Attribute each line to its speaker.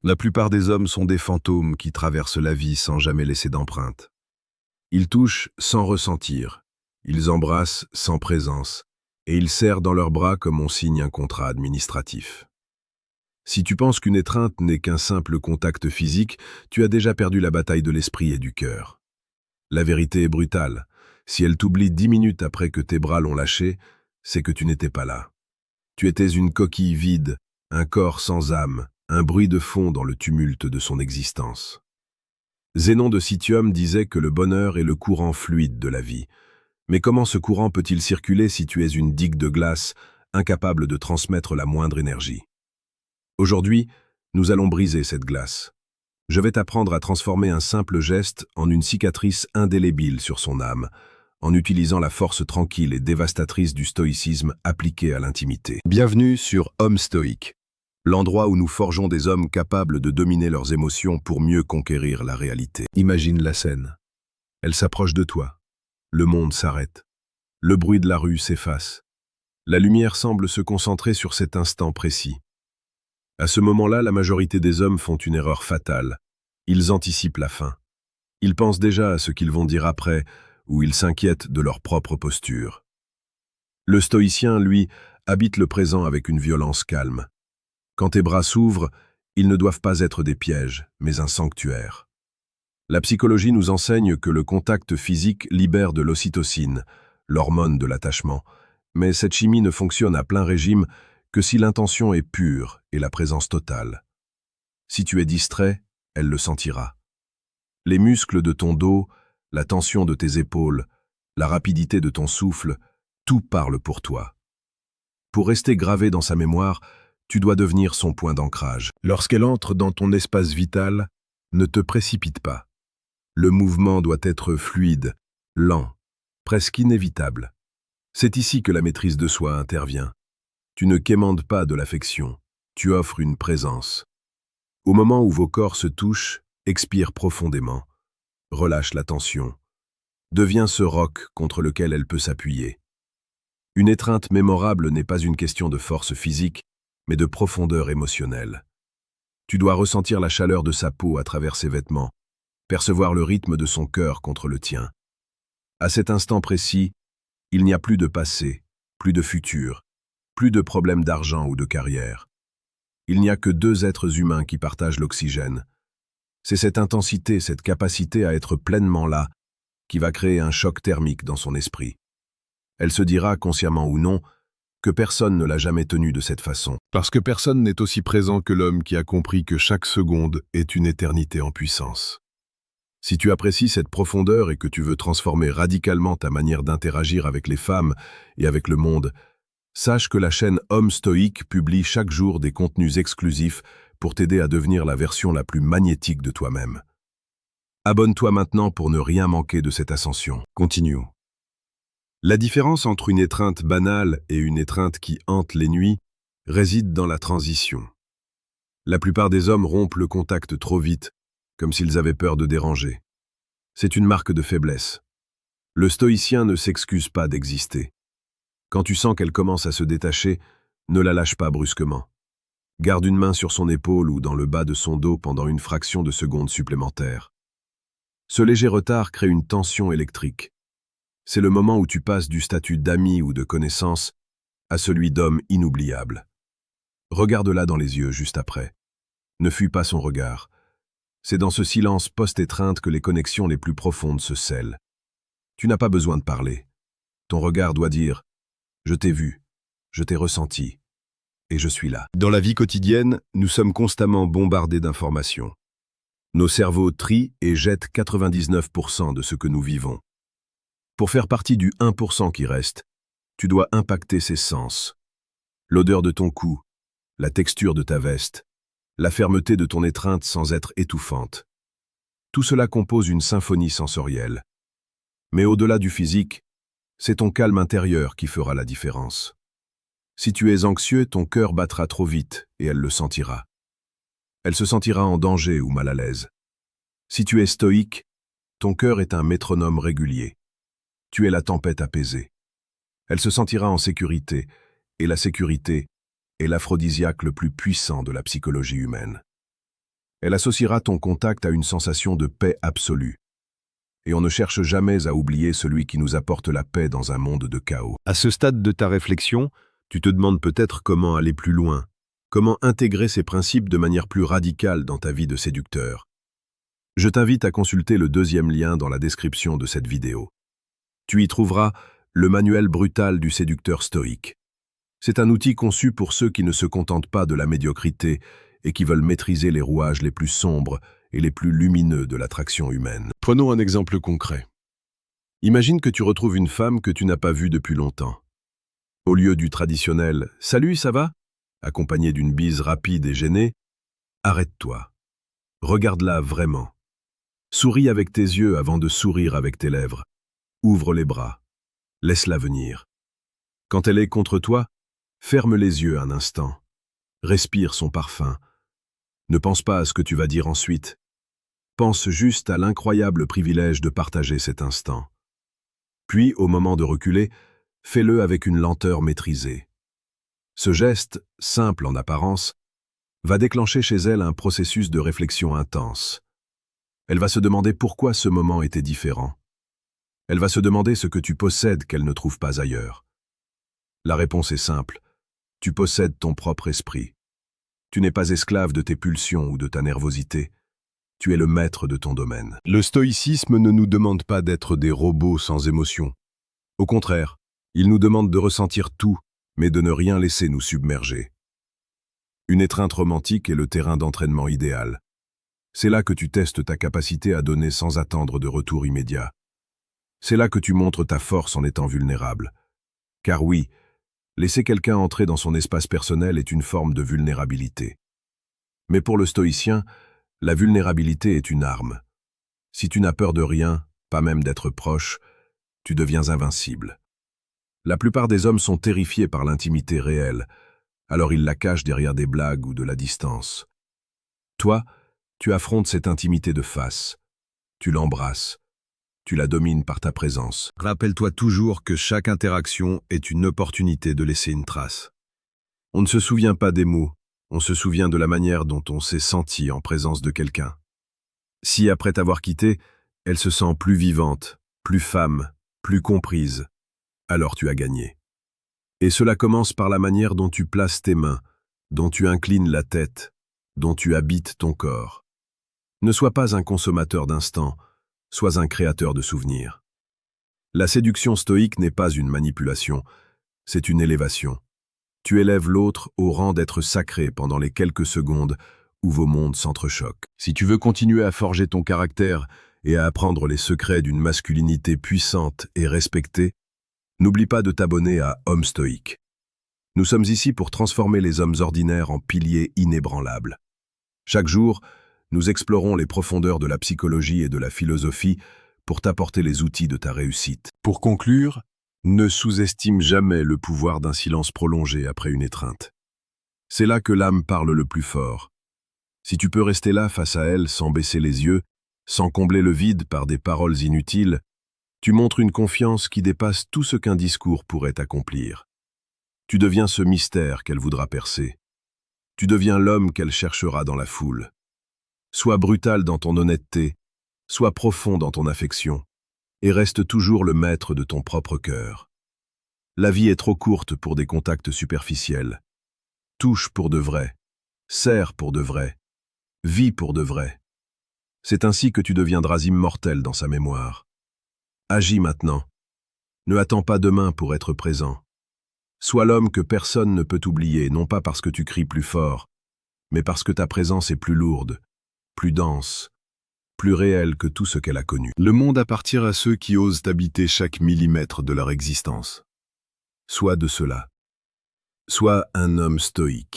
Speaker 1: La plupart des hommes sont des fantômes qui traversent la vie sans jamais laisser d'empreinte. Ils touchent sans ressentir, ils embrassent sans présence, et ils serrent dans leurs bras comme on signe un contrat administratif. Si tu penses qu'une étreinte n'est qu'un simple contact physique, tu as déjà perdu la bataille de l'esprit et du cœur. La vérité est brutale. Si elle t'oublie 10 minutes après que tes bras l'ont lâché, c'est que tu n'étais pas là. Tu étais une coquille vide, un corps sans âme, un bruit de fond dans le tumulte de son existence. Zénon de Citium disait que le bonheur est le courant fluide de la vie. Mais comment ce courant peut-il circuler si tu es une digue de glace, incapable de transmettre la moindre énergie? Aujourd'hui, nous allons briser cette glace. Je vais t'apprendre à transformer un simple geste en une cicatrice indélébile sur son âme, en utilisant la force tranquille et dévastatrice du stoïcisme appliqué à l'intimité. Bienvenue sur Homme Stoïque, l'endroit où nous forgeons des hommes capables de dominer leurs émotions pour mieux conquérir la réalité. Imagine la scène. Elle s'approche de toi. Le monde s'arrête. Le bruit de la rue s'efface. La lumière semble se concentrer sur cet instant précis. À ce moment-là, la majorité des hommes font une erreur fatale. Ils anticipent la fin. Ils pensent déjà à ce qu'ils vont dire après, ou ils s'inquiètent de leur propre posture. Le stoïcien, lui, habite le présent avec une violence calme. Quand tes bras s'ouvrent, ils ne doivent pas être des pièges, mais un sanctuaire. La psychologie nous enseigne que le contact physique libère de l'ocytocine, l'hormone de l'attachement, mais cette chimie ne fonctionne à plein régime que si l'intention est pure et la présence totale. Si tu es distrait, elle le sentira. Les muscles de ton dos, la tension de tes épaules, la rapidité de ton souffle, tout parle pour toi. Pour rester gravé dans sa mémoire, tu dois devenir son point d'ancrage. Lorsqu'elle entre dans ton espace vital, ne te précipite pas. Le mouvement doit être fluide, lent, presque inévitable. C'est ici que la maîtrise de soi intervient. Tu ne quémandes pas de l'affection, tu offres une présence. Au moment où vos corps se touchent, expire profondément. Relâche la tension. Deviens ce roc contre lequel elle peut s'appuyer. Une étreinte mémorable n'est pas une question de force physique, mais de profondeur émotionnelle. Tu dois ressentir la chaleur de sa peau à travers ses vêtements, percevoir le rythme de son cœur contre le tien. À cet instant précis, il n'y a plus de passé, plus de futur, plus de problèmes d'argent ou de carrière. Il n'y a que deux êtres humains qui partagent l'oxygène. C'est cette intensité, cette capacité à être pleinement là, qui va créer un choc thermique dans son esprit. Elle se dira, consciemment ou non, que personne ne l'a jamais tenue de cette façon. Parce que personne n'est aussi présent que l'homme qui a compris que chaque seconde est une éternité en puissance. Si tu apprécies cette profondeur et que tu veux transformer radicalement ta manière d'interagir avec les femmes et avec le monde, sache que la chaîne Homme Stoïque publie chaque jour des contenus exclusifs pour t'aider à devenir la version la plus magnétique de toi-même. Abonne-toi maintenant pour ne rien manquer de cette ascension. Continuons. La différence entre une étreinte banale et une étreinte qui hante les nuits réside dans la transition. La plupart des hommes rompent le contact trop vite, comme s'ils avaient peur de déranger. C'est une marque de faiblesse. Le stoïcien ne s'excuse pas d'exister. Quand tu sens qu'elle commence à se détacher, ne la lâche pas brusquement. Garde une main sur son épaule ou dans le bas de son dos pendant une fraction de seconde supplémentaire. Ce léger retard crée une tension électrique. C'est le moment où tu passes du statut d'ami ou de connaissance à celui d'homme inoubliable. Regarde-la dans les yeux juste après. Ne fuis pas son regard. C'est dans ce silence post-étreinte que les connexions les plus profondes se scellent. Tu n'as pas besoin de parler. Ton regard doit dire « Je t'ai vu, je t'ai ressenti, et je suis là ». Dans la vie quotidienne, nous sommes constamment bombardés d'informations. Nos cerveaux trient et jettent 99% de ce que nous vivons. Pour faire partie du 1% qui reste, tu dois impacter ses sens. L'odeur de ton cou, la texture de ta veste, la fermeté de ton étreinte sans être étouffante. Tout cela compose une symphonie sensorielle. Mais au-delà du physique, c'est ton calme intérieur qui fera la différence. Si tu es anxieux, ton cœur battra trop vite et elle le sentira. Elle se sentira en danger ou mal à l'aise. Si tu es stoïque, ton cœur est un métronome régulier. Tu es la tempête apaisée. Elle se sentira en sécurité, et la sécurité est l'aphrodisiaque le plus puissant de la psychologie humaine. Elle associera ton contact à une sensation de paix absolue. Et on ne cherche jamais à oublier celui qui nous apporte la paix dans un monde de chaos. À ce stade de ta réflexion, tu te demandes peut-être comment aller plus loin, comment intégrer ces principes de manière plus radicale dans ta vie de séducteur. Je t'invite à consulter le deuxième lien dans la description de cette vidéo. Tu y trouveras le manuel brutal du séducteur stoïque. C'est un outil conçu pour ceux qui ne se contentent pas de la médiocrité et qui veulent maîtriser les rouages les plus sombres et les plus lumineux de l'attraction humaine. Prenons un exemple concret. Imagine que tu retrouves une femme que tu n'as pas vue depuis longtemps. Au lieu du traditionnel « Salut, ça va ?» accompagné d'une bise rapide et gênée, arrête-toi. Regarde-la vraiment. Souris avec tes yeux avant de sourire avec tes lèvres. Ouvre les bras. Laisse-la venir. Quand elle est contre toi, ferme les yeux un instant. Respire son parfum. Ne pense pas à ce que tu vas dire ensuite. Pense juste à l'incroyable privilège de partager cet instant. Puis, au moment de reculer, fais-le avec une lenteur maîtrisée. Ce geste, simple en apparence, va déclencher chez elle un processus de réflexion intense. Elle va se demander pourquoi ce moment était différent. Elle va se demander ce que tu possèdes qu'elle ne trouve pas ailleurs. La réponse est simple. Tu possèdes ton propre esprit. Tu n'es pas esclave de tes pulsions ou de ta nervosité. Tu es le maître de ton domaine. Le stoïcisme ne nous demande pas d'être des robots sans émotion. Au contraire, il nous demande de ressentir tout, mais de ne rien laisser nous submerger. Une étreinte romantique est le terrain d'entraînement idéal. C'est là que tu testes ta capacité à donner sans attendre de retour immédiat. C'est là que tu montres ta force en étant vulnérable. Car oui, laisser quelqu'un entrer dans son espace personnel est une forme de vulnérabilité. Mais pour le stoïcien, la vulnérabilité est une arme. Si tu n'as peur de rien, pas même d'être proche, tu deviens invincible. La plupart des hommes sont terrifiés par l'intimité réelle, alors ils la cachent derrière des blagues ou de la distance. Toi, tu affrontes cette intimité de face. Tu l'embrasses. Tu la domines par ta présence. Rappelle-toi toujours que chaque interaction est une opportunité de laisser une trace. On ne se souvient pas des mots, on se souvient de la manière dont on s'est senti en présence de quelqu'un. Si, après t'avoir quitté, elle se sent plus vivante, plus femme, plus comprise, alors tu as gagné. Et cela commence par la manière dont tu places tes mains, dont tu inclines la tête, dont tu habites ton corps. Ne sois pas un consommateur d'instants, sois un créateur de souvenirs. La séduction stoïque n'est pas une manipulation, c'est une élévation. Tu élèves l'autre au rang d'être sacré pendant les quelques secondes où vos mondes s'entrechoquent. Si tu veux continuer à forger ton caractère et à apprendre les secrets d'une masculinité puissante et respectée, n'oublie pas de t'abonner à Homme Stoïque. Nous sommes ici pour transformer les hommes ordinaires en piliers inébranlables. Chaque jour, nous explorons les profondeurs de la psychologie et de la philosophie pour t'apporter les outils de ta réussite. Pour conclure, ne sous-estime jamais le pouvoir d'un silence prolongé après une étreinte. C'est là que l'âme parle le plus fort. Si tu peux rester là face à elle sans baisser les yeux, sans combler le vide par des paroles inutiles, tu montres une confiance qui dépasse tout ce qu'un discours pourrait accomplir. Tu deviens ce mystère qu'elle voudra percer. Tu deviens l'homme qu'elle cherchera dans la foule. Sois brutal dans ton honnêteté, sois profond dans ton affection, et reste toujours le maître de ton propre cœur. La vie est trop courte pour des contacts superficiels. Touche pour de vrai, serre pour de vrai, vis pour de vrai. C'est ainsi que tu deviendras immortel dans sa mémoire. Agis maintenant. Ne attends pas demain pour être présent. Sois l'homme que personne ne peut oublier, non pas parce que tu cries plus fort, mais parce que ta présence est plus lourde, plus dense, plus réelle que tout ce qu'elle a connu. Le monde appartient à ceux qui osent habiter chaque millimètre de leur existence. Sois de cela. Sois un homme stoïque.